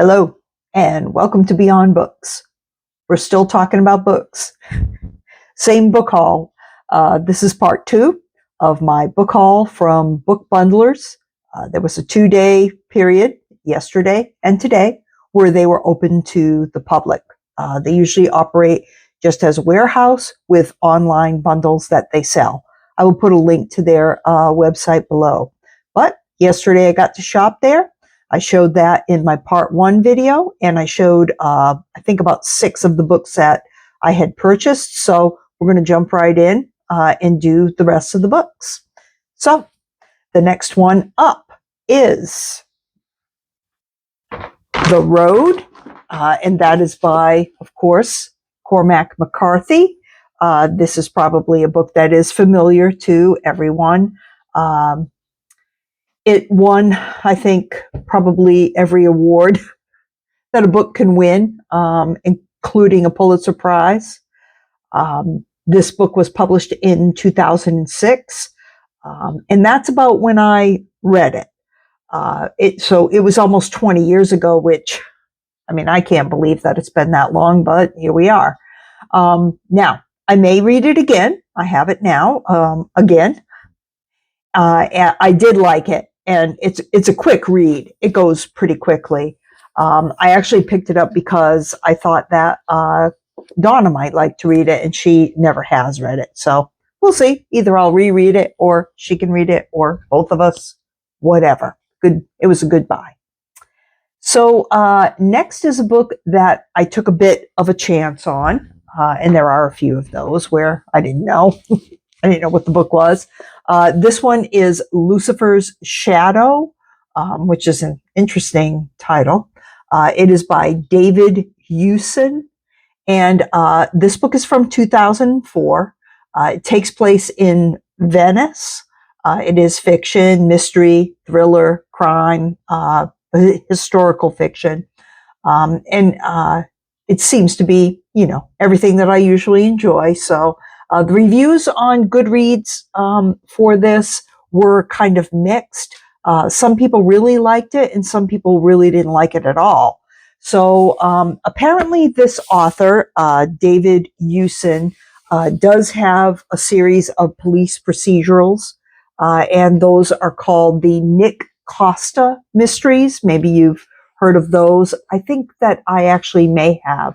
Hello, and welcome to Beyond Books. We're still talking about books. Same book haul. This is part 2 of my book haul from Book Bundlers. There was a 2-day period, yesterday and today, where they were open to the public. They usually operate just as a warehouse with online bundles that they sell. I will put a link to their website below. But yesterday I got to shop there. I showed that in my part 1 video, and I showed, I think, about 6 of the books that I had purchased. So we're going to jump right in and do the rest of the books. So the next one up is The Road, and that is by, of course, Cormac McCarthy. This is probably a book that is familiar to everyone. It won, I think, probably every award that a book can win, including a Pulitzer Prize. This book was published in 2006, and that's about when I read it. So it was almost 20 years ago, which, I mean, I can't believe that it's been that long, but here we are. Now, I may read it again. I have it now again. And I did like it. And it's a quick read. It goes pretty quickly. I actually picked it up because I thought that Donna might like to read it, and she never has read it. So we'll see. Either I'll reread it, or she can read it, or both of us, whatever. Good. It was a good buy. So next is a book that I took a bit of a chance on, and there are a few of those where I didn't know. I didn't know what the book was. This one is Lucifer's Shadow, which is an interesting title. It is by David Hewson, and this book is from 2004. It takes place in Venice. It is fiction, mystery, thriller, crime, historical fiction, and it seems to be, everything that I usually enjoy. So the reviews on Goodreads for this were kind of mixed. Some people really liked it, and some people really didn't like it at all. So apparently this author, David Hewson, does have a series of police procedurals, and those are called the Nick Costa mysteries. Maybe you've heard of those. I think that I actually may have.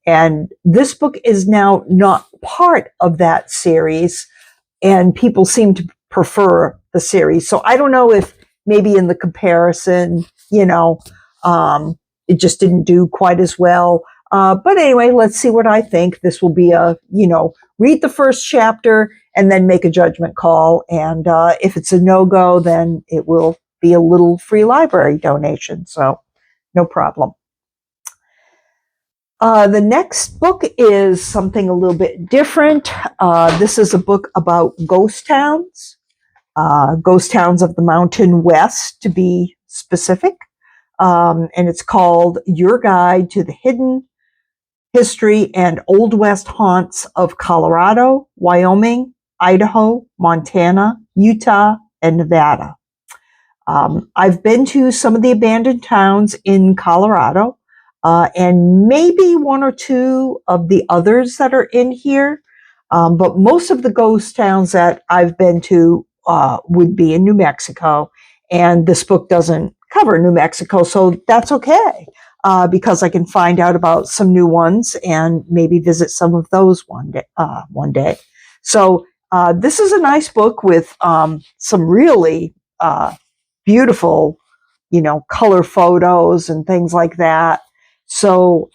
And this book is now not part of that series, and people seem to prefer the series. So I don't know if maybe in the comparison, it just didn't do quite as well. But anyway, let's see what I think. This will be read the first chapter and then make a judgment call. And if it's a no-go, then it will be a little free library donation. So no problem. The next book is something a little bit different. This is a book about ghost towns of the Mountain West, to be specific. And it's called Your Guide to the Hidden History and Old West Haunts of Colorado, Wyoming, Idaho, Montana, Utah, and Nevada. I've been to some of the abandoned towns in Colorado, and maybe 1 or 2 of the others that are in here. But most of the ghost towns that I've been to would be in New Mexico. And this book doesn't cover New Mexico, so that's okay, because I can find out about some new ones and maybe visit some of those one day. So this is a nice book with some really beautiful, color photos and things like that. So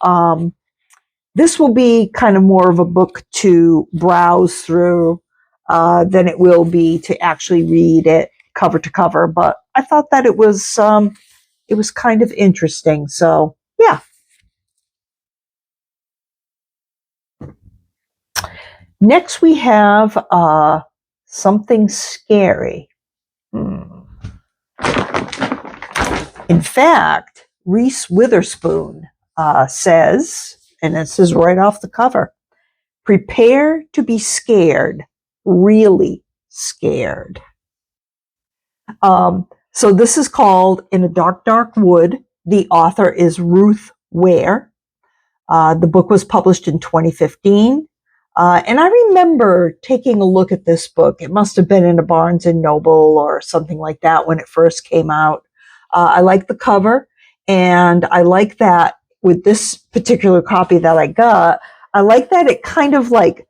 this will be kind of more of a book to browse through than it will be to actually read it cover to cover. But I thought that it was kind of interesting. So yeah. Next we have Something Scary. In fact, Reese Witherspoon says, and this is right off the cover, prepare to be scared, really scared. So this is called In a Dark, Dark Wood The author is Ruth Ware. The book was published in 2015. And I remember taking a look at this book. It must have been in a Barnes and Noble or something like that when it first came out. I like the cover, and I like that with this particular copy that I got, I like that it kind of like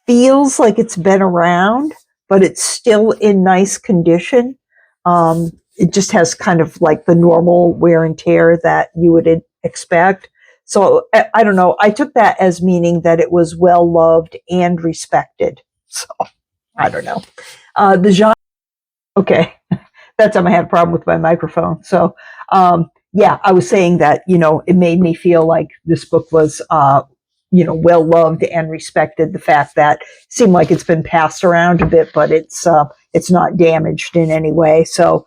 feels like it's been around, but it's still in nice condition. It just has kind of like the normal wear and tear that you would expect. So I don't know. I took that as meaning that it was well loved and respected. So I don't know. The genre. Okay, that time I had a problem with my microphone. So yeah, I was saying that it made me feel like this book was well loved and respected. The fact that it seemed like it's been passed around a bit, but it's not damaged in any way. So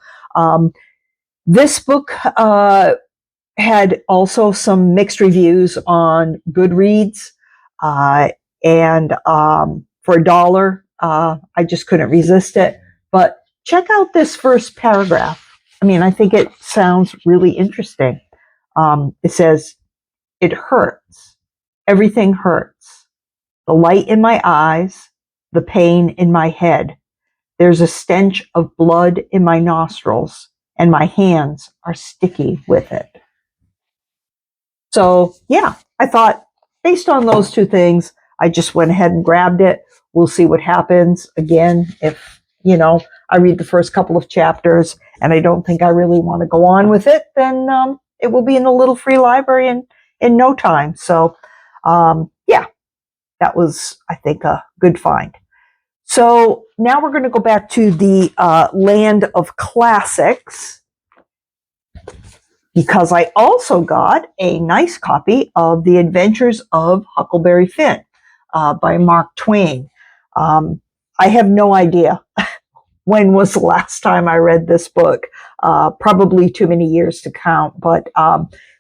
this book had also some mixed reviews on Goodreads, and for $1, I just couldn't resist it. But check out this first paragraph. I mean, I think it sounds really interesting. It says, "It hurts. Everything hurts. The light in my eyes, the pain in my head. There's a stench of blood in my nostrils, and my hands are sticky with it." So yeah, I thought based on those two things, I just went ahead and grabbed it. We'll see what happens. Again, if, I read the first couple of chapters and I don't think I really want to go on with it, then it will be in the little free library in no time. So yeah, that was, I think, a good find. So now we're going to go back to the land of classics, because I also got a nice copy of The Adventures of Huckleberry Finn by Mark Twain. I have no idea when was the last time I read this book. Probably too many years to count, but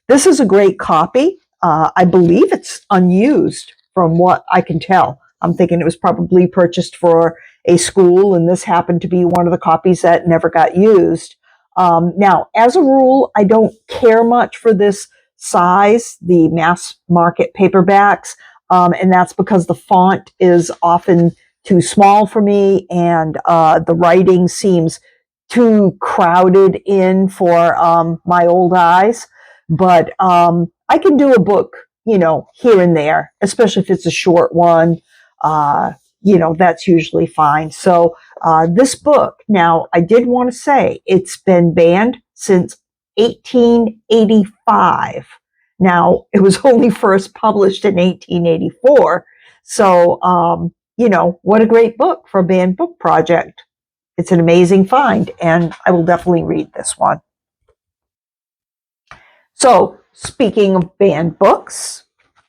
this is a great copy. I believe it's unused from what I can tell. I'm thinking it was probably purchased for a school, and this happened to be one of the copies that never got used. Now, as a rule, I don't care much for this size, the mass market paperbacks, and that's because the font is often too small for me, and the writing seems too crowded in for my old eyes. But I can do a book, here and there, especially if it's a short one. That's usually fine. So this book, now I did want to say it's been banned since 1885. Now, it was only first published in 1884. So, what a great book for a banned book project. It's an amazing find, and I will definitely read this one. So, speaking of banned books,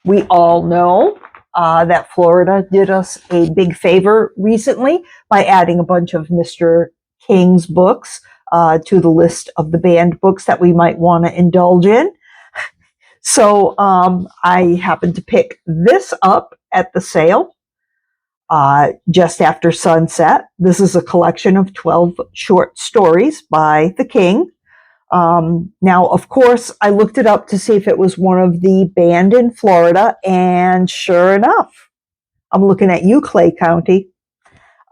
we all know that Florida did us a big favor recently by adding a bunch of Mr. King's books to the list of the banned books that we might want to indulge in. So I happened to pick this up at the sale just after sunset. This is a collection of 12 short stories by the King. Now, of course, I looked it up to see if it was one of the banned in Florida, and sure enough, I'm looking at you, Clay County,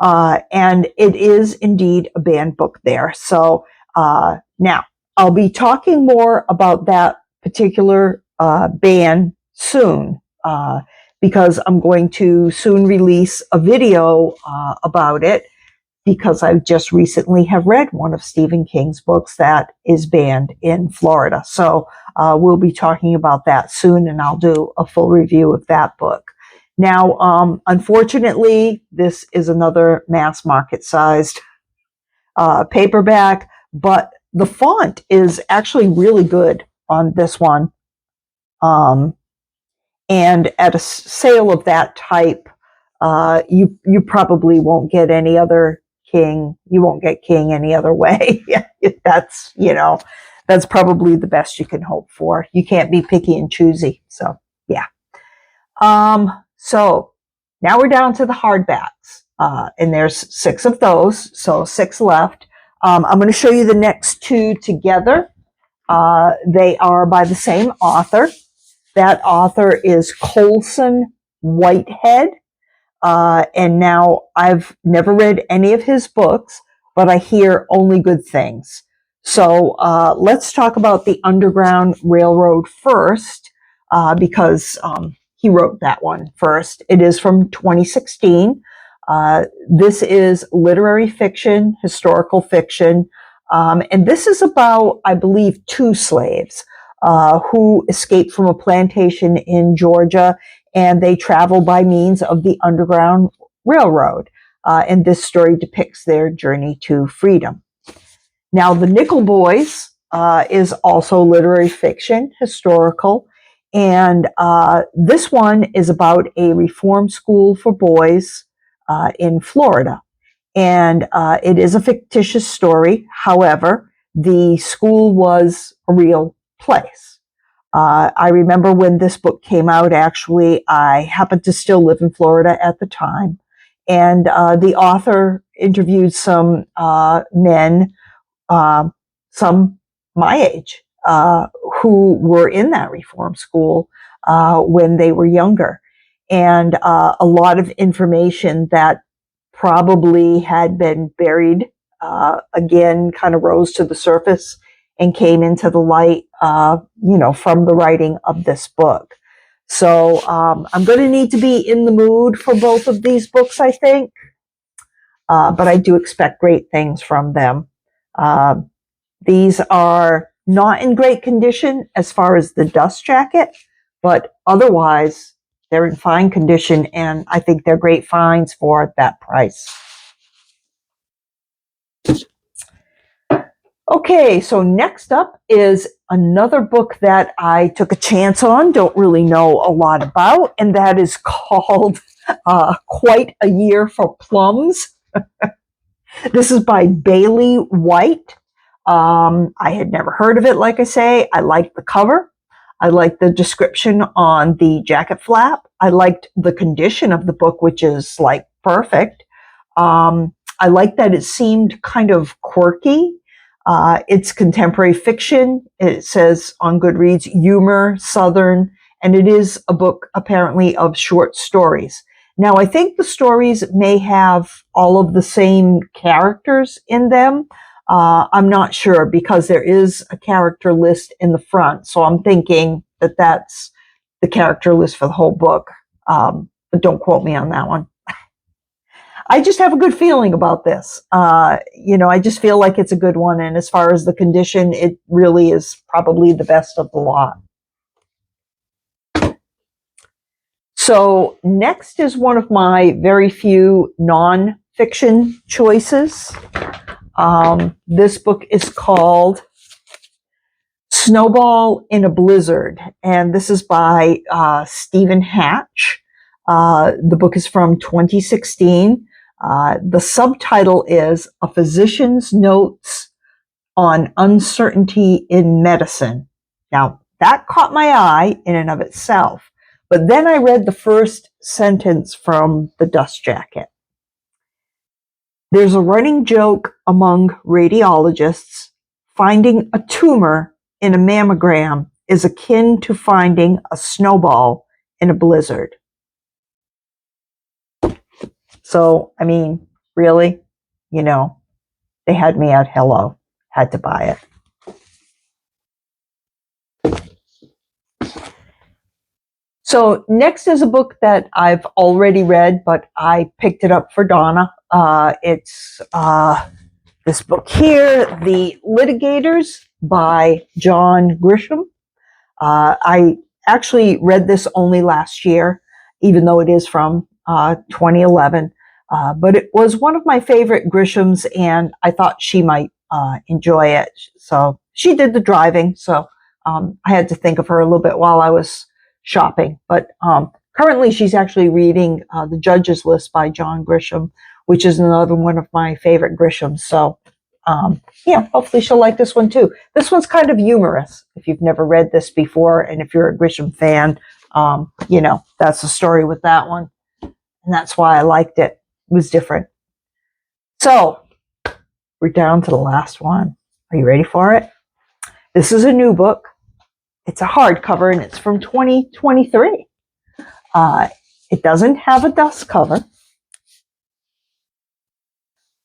and it is indeed a banned book there. So now, I'll be talking more about that particular ban soon, because I'm going to soon release a video about it, because I just recently have read one of Stephen King's books that is banned in Florida. So we'll be talking about that soon, and I'll do a full review of that book. Now, unfortunately, this is another mass market sized paperback, but the font is actually really good on this one. And at a sale of that type, you probably won't get any other King. You won't get King any other way. That's probably the best you can hope for. You can't be picky and choosy. So yeah. So now we're down to the hardbacks, and there's 6 of those, so 6 left. I'm going to show you the next 2 together. They are by the same author. That author is Colson Whitehead. And now I've never read any of his books, but I hear only good things. So let's talk about the Underground Railroad first, because he wrote that one first. It is from 2016. This is literary fiction, historical fiction, and this is about, I believe, two slaves who escaped from a plantation in Georgia, and they travel by means of the Underground Railroad. And this story depicts their journey to freedom. Now, The Nickel Boys is also literary fiction, historical, and this one is about a reform school for boys in Florida. And it is a fictitious story. However, the school was a real place. I remember when this book came out, actually, I happened to still live in Florida at the time. And the author interviewed some men, some my age, who were in that reform school when they were younger. And a lot of information that probably had been buried again kind of rose to the surface and came into the light, from the writing of this book. So I'm going to need to be in the mood for both of these books, I think. But I do expect great things from them. These are not in great condition as far as the dust jacket, but otherwise they're in fine condition, and I think they're great finds for that price. Okay, so next up is another book that I took a chance on, don't really know a lot about, and that is called Quite a Year for Plums. This is by Bailey White. I had never heard of it, like I say. I liked the cover. I liked the description on the jacket flap. I liked the condition of the book, which is like perfect. I liked that it seemed kind of quirky. It's contemporary fiction. It says on Goodreads, humor, Southern, and it is a book apparently of short stories. Now, I think the stories may have all of the same characters in them. I'm not sure because there is a character list in the front. So I'm thinking that that's the character list for the whole book. But don't quote me on that one. I just have a good feeling about this. I just feel like it's a good one. And as far as the condition, it really is probably the best of the lot. So next is one of my very few non-fiction choices. This book is called Snowball in a Blizzard, and this is by Stephen Hatch. The book is from 2016. The subtitle is A Physician's Notes on Uncertainty in Medicine. Now, that caught my eye in and of itself, but then I read the first sentence from the dust jacket. There's a running joke among radiologists. Finding a tumor in a mammogram is akin to finding a snowball in a blizzard. So, I mean, really, they had me at hello, had to buy it. So next is a book that I've already read, but I picked it up for Donna. It's this book here, The Litigators by John Grisham. I actually read this only last year, even though it is from 2011. But it was one of my favorite Grishams, and I thought she might enjoy it. So she did the driving, so I had to think of her a little bit while I was shopping. But currently she's actually reading The Judge's List by John Grisham, which is another one of my favorite Grishams. So hopefully she'll like this one too. This one's kind of humorous if you've never read this before, and if you're a Grisham fan, that's the story with that one. And that's why I liked it. It was different. So we're down to the last one. Are you ready for it? This is a new book. It's a hardcover, and it's from 2023. It doesn't have a dust cover,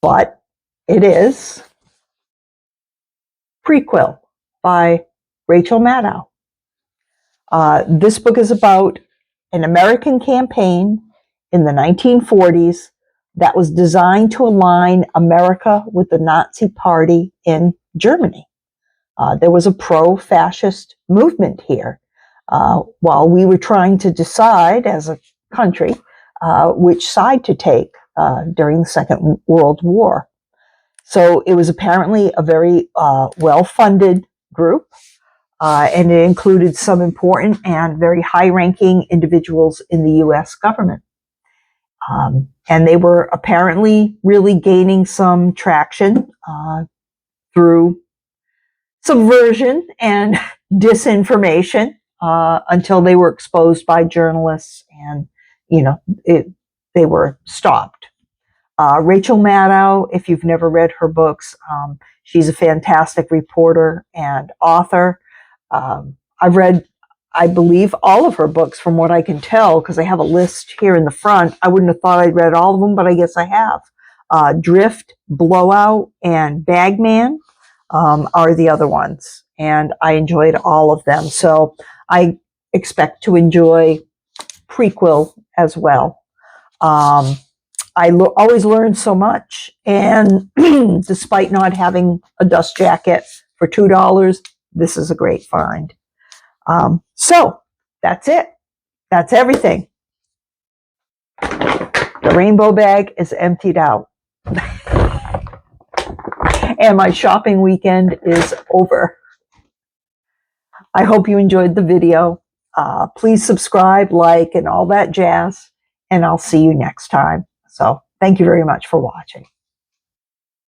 but it is Prequel by Rachel Maddow. This book is about an American campaign in the 1940s that was designed to align America with the Nazi Party in Germany. There was a pro-fascist movement here while we were trying to decide as a country which side to take during the Second World War. So it was apparently a very well-funded group, and it included some important and very high-ranking individuals in the U.S. government. And they were apparently really gaining some traction through subversion and disinformation until they were exposed by journalists, and they were stopped. Rachel Maddow, if you've never read her books, she's a fantastic reporter and author. I've read, I believe, all of her books from what I can tell, because I have a list here in the front. I wouldn't have thought I'd read all of them, but I guess I have. Drift, Blowout, and Bagman are the other ones, and I enjoyed all of them. So I expect to enjoy Prequel as well. I always learn so much, and despite not having a dust jacket for $2, this is a great find. So that's it. That's everything. The rainbow bag is emptied out. And my shopping weekend is over. I hope you enjoyed the video. Please subscribe, like, and all that jazz, and I'll see you next time. So thank you very much for watching.